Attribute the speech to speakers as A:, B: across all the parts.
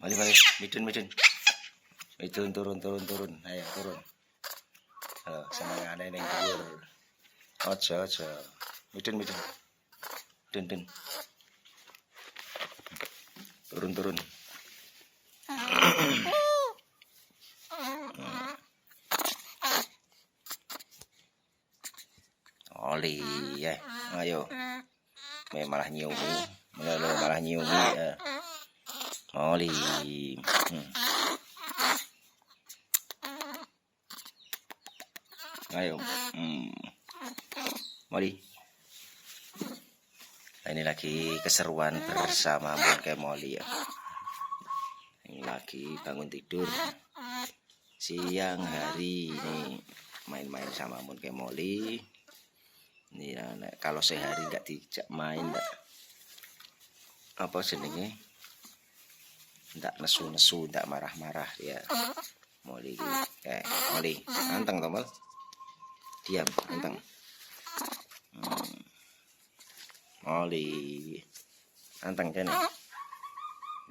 A: Mali, midun. Midun, turun. Ayo, turun. Halo, senengane ning dhuwur. Aja. Midun. Dun. Turun. Oli, ya. Ayo. Malah nyiumi. Malah nyiumi. Oli. Ayo. Moli. Ini lagi keseruan bersama Mon Molly ya. Ini lagi bangun tidur siang hari ini main-main sama Mon Molly. Ini ya, kalau sehari nggak dijak main apa jenenge? Ndak nesu, ndak marah-marah ya. Molly Molly, anteng tombol. Diam, anteng. Molly, anteng kene.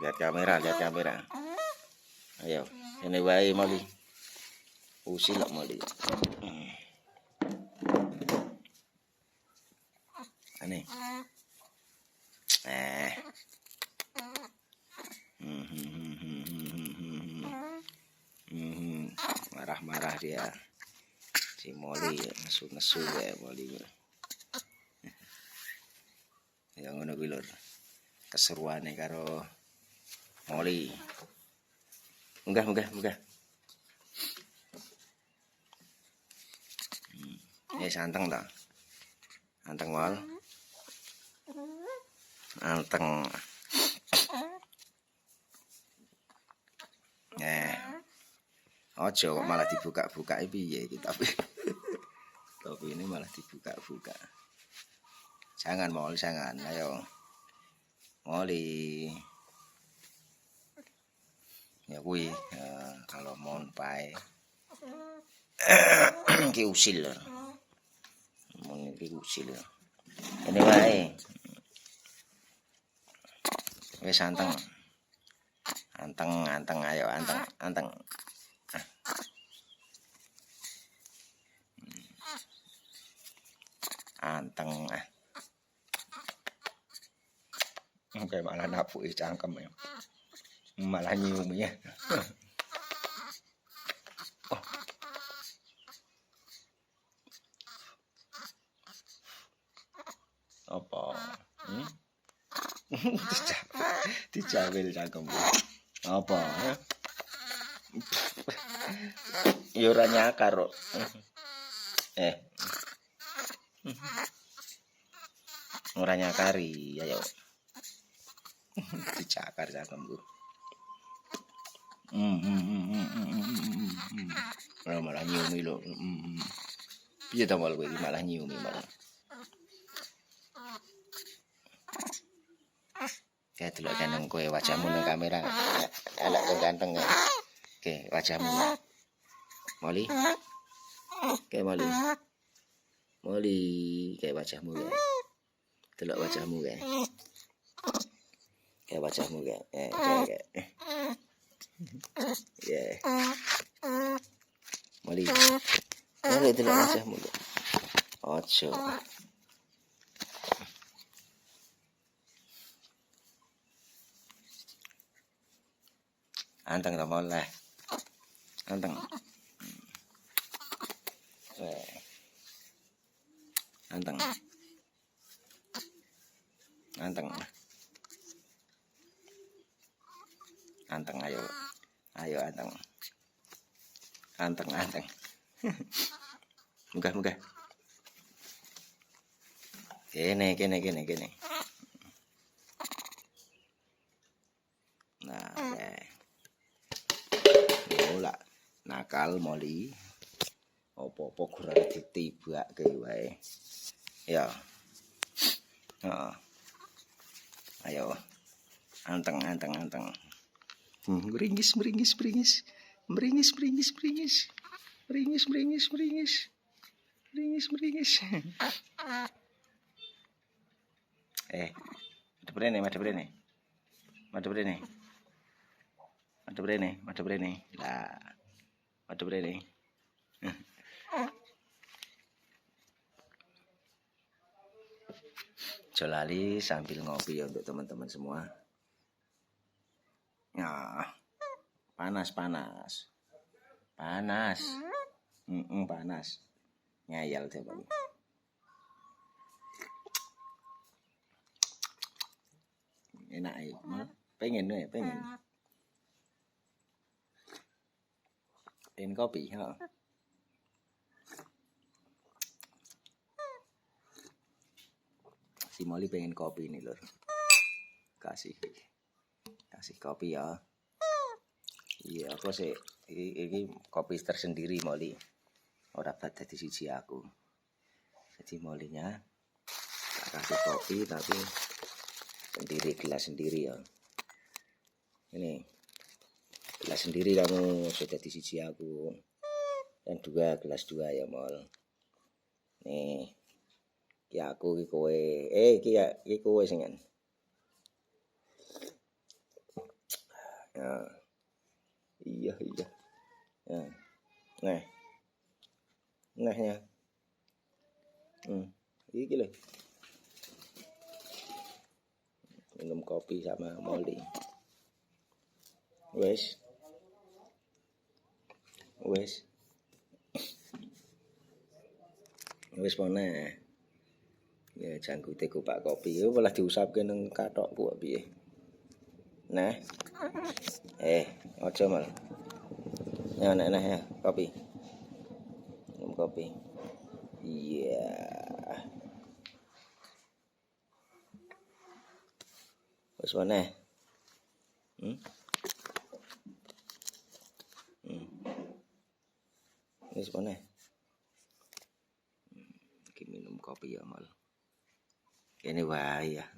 A: Lihat kamera. Ayo, ini wae Molly. Usil kok Molly. Aneh. Marah-marah dia. Si Molly nesu ya Molly. Ya ngono kuwi lur. Keseruane karo Molly. Munggah. Anteng ta. Anteng wal. Anteng. Ojo kok malah dibuka-buka piye iki tapi ini malah dibuka-buka. Jangan Molly, jangan. Ayo. Molly. Ya kuwi kalau mon pae. Ki usil. Mon iki usil. Ini wae. Wis anteng. Anteng ayo anteng. Anteng. Oke, malah napuki cangkem ya. Malah nyiumi ya. Apa? Dicawil cangkem. Apa? Ya ora nyakar kok. Ora nyakari, ayo. Dicakar cangkemku. Malah nyiumi lho. Piye ta wal kowe iki malah nyiumi malah. Kayak delok jeneng kowe wajahmu nang kamera. Elek kok ganteng ya. Oke, wajahmu. Molly. Kayak Molly, kayak wajahmu ya. Delok wajahmu ya. Kayak wajahmu ya. Kayak. Ya. Molly. Delok wajahmu ya. Ojo. Anteng ta moleh. Anteng. Anteng ayo anteng. Anteng. Munggah. Kene. Nah, bola nakal Molly. Apa-apa kurang ditibake wae. Ya. Ayo. Anteng. Meringis. Madep rene. madhep rene. Lah, madhep rene. Jolali sambil ngopi ya untuk teman-teman semua. Ya, panas. Panas. Panas. Ngayal coba. Enak ya. Pengen. Pengen kopi, ha. Si Molly pengen kopi nih, Lur. Kasih kopi ya. Iya, aku sih ini kopi tersendiri Molly. Ora badhe dadi siji aku. Jadi Mollynya tak kasih kopi tapi sendiri, gelas sendiri ya. Ini gelas sendiri kamu sudah di siji aku. Dan gelas dua ya Mol. Nih. Ki aku ki kowe. Ki kowe sing kan. Ya. Iya. Ya. Nah ya. Iki lho. Minum kopi sama Molly. Wes mana? Ya janggute kupak kopi. Yo malah diusapke nang kathokku kok piye. Nah. Aja mal. Ya nek ya, kopi. Minum kopi. Iya. Wes mana? Wes mana? Iki minum kopi ya mal. Kene wae ya.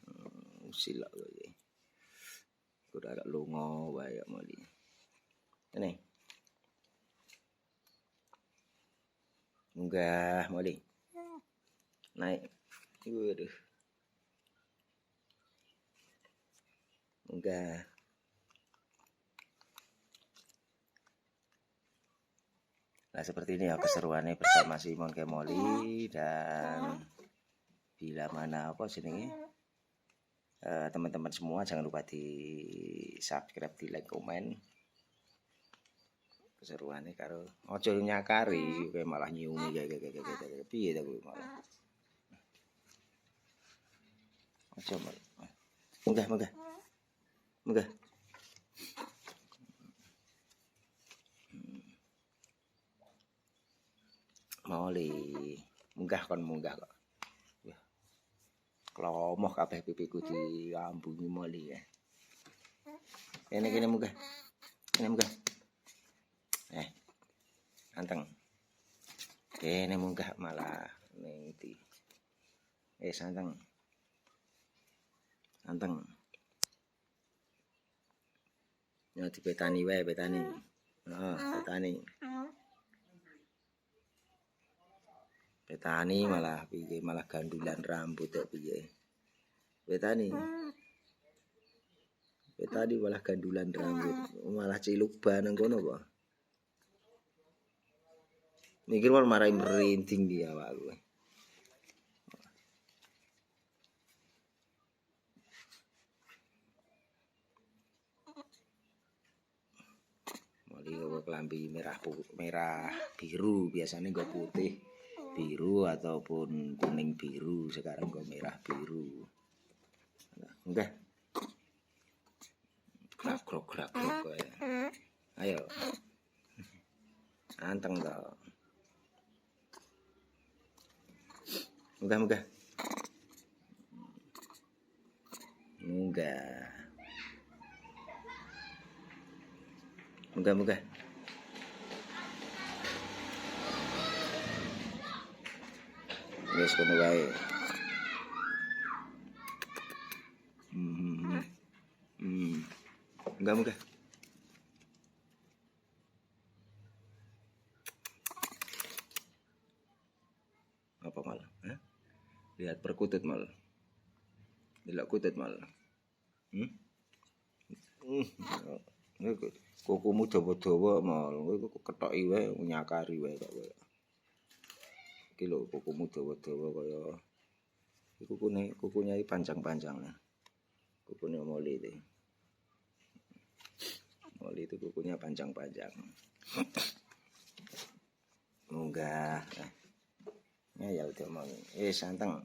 A: Silak kowe. Kudu arek lunga wae ya Molly. Ini. Munggah Molly. Naik. Waduh. Munggah. Nah seperti ini ya keseruannya bersama Simon ke Molly dan bila mana apa jenenge teman-teman semua jangan lupa di subscribe, di like, komen. Keseruannya karo ojo nyakari kayak malah nyiumi kayak piye ta kowe malah. Ojo malah. Munggah. Molly, munggah kok. Klomoh kabeh pipiku diambungi Molly ya. Kene munggah. Anteng. Kene munggah malah ning ndi. Anteng. Ya dipetani wae, petani. Petani malah piye malah gandulan rambut kok piye. Petani malah gandulan rambut, malah ciluk ban nang kono apa? Mikir malah marahi merinding dia awakku. Molly kok kelambi merah biru, biasanya gue putih biru ataupun kuning biru, sekarang gue merah biru. Enggak. Gerak ya. Ayo. Anteng toh. Munggah. Wes kono wae. Munggah. Apa malah? Lihat perkutut malah. Delok kutut malah. Kukumu dawa-dawa mal, kowe kethoki wae nyakari wae kok kowe. Iki lho kukumu dawa-dawa kaya iku kukunya iki panjang-panjang. Kukune Molly iki. Molly itu kukunya panjang-panjang. Munggah. Ya udah mau. Santeng.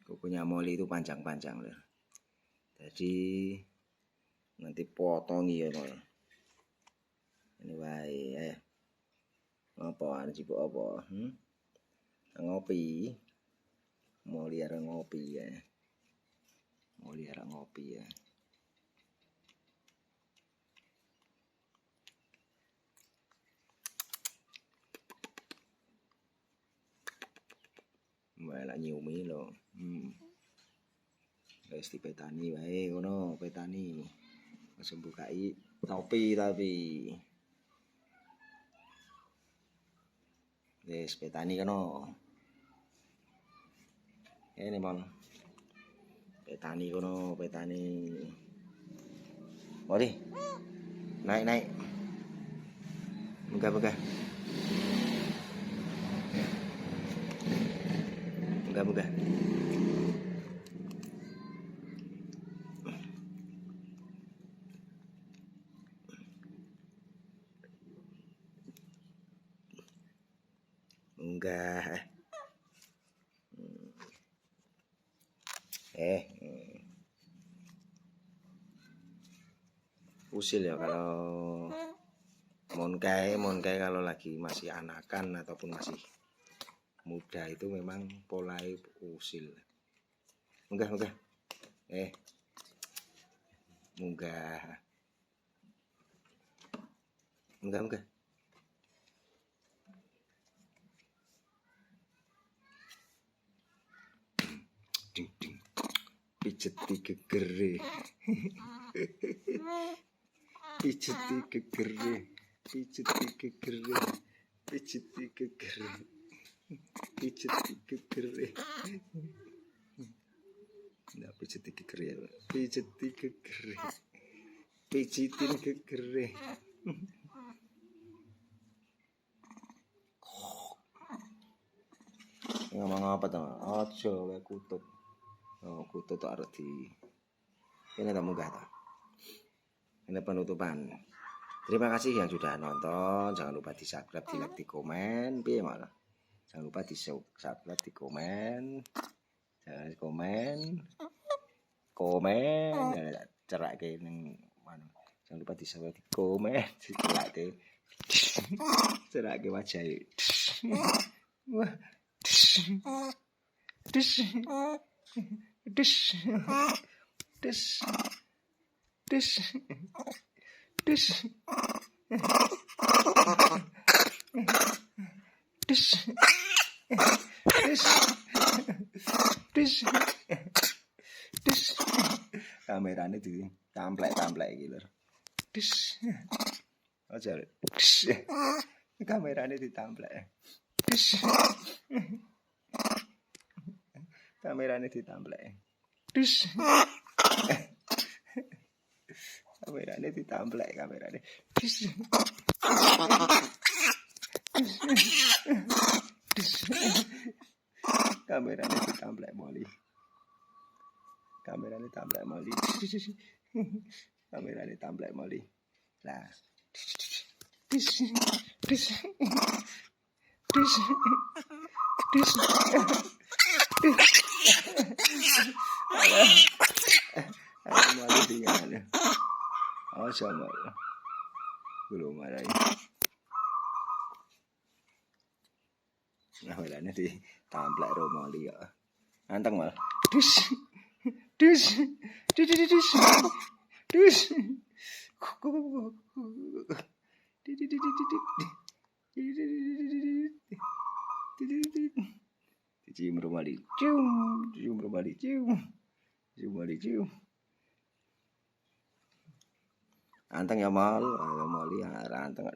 A: Kukunya Molly itu panjang-panjang loh. Jadi nanti potongi ya Mol. Ini wae. Apa arep apa? Ngopi. Molly arep ngopi ya. Molly arep ngopi ya. Malah nyumi lho. Wis dipetani wae ngono, petani. Wis mbukai topi tapi. Wis petani kono. Ini Mon. Petani kono, petani. Mari. Naik. Munggah. Munggah. Munggah. Usil ya kalau Monkai kalau lagi masih anakan ataupun masih muda itu memang polai usil. Munggah. Munggah. Ding. Pijeti gegere. Pijeti gegere. Nah, pijeti gegere. Pijitin gegere. Ngomong apa to? Aja wae kutut. Oh, kutut tok arep di. Ini tak munggah to. Ini penutupan. Terima kasih yang sudah nonton. Jangan lupa di-subscribe, di-like, di komen. Piye malah. Jangan lupa di-subscribe, di komen. Jangan komen. Cerake ning mana. Jangan lupa di-subscribe, di komen, cerake wajah. Wah. Kamerane ditamplek iki lho. Aja. Kamerane ditamplek. Kamerane ditamplek. Kamerane ditamplek kamerane. Kamerane ditamplek Molly. Kamerane tamplek Molly. Kamerane tamplek Molly. Lah. Molly tinggal. Oh, sama. Belum ada. Nah, welane ditamplek ro Molly ya. Anteng mal. Dus. Cium Romali. Cium Romali. Cium. Anteng ya mal, ya Molly anteng.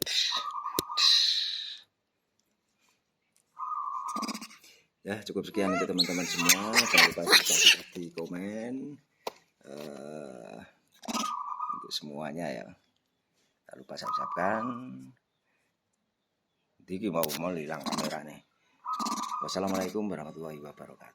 A: Ya, cukup sekian untuk teman-teman semua. Jangan lupa di komen. semuanya ya. Tak lupa subscribe. Diki mau hilang kamera nih. Wassalamualaikum warahmatullahi wabarakatuh.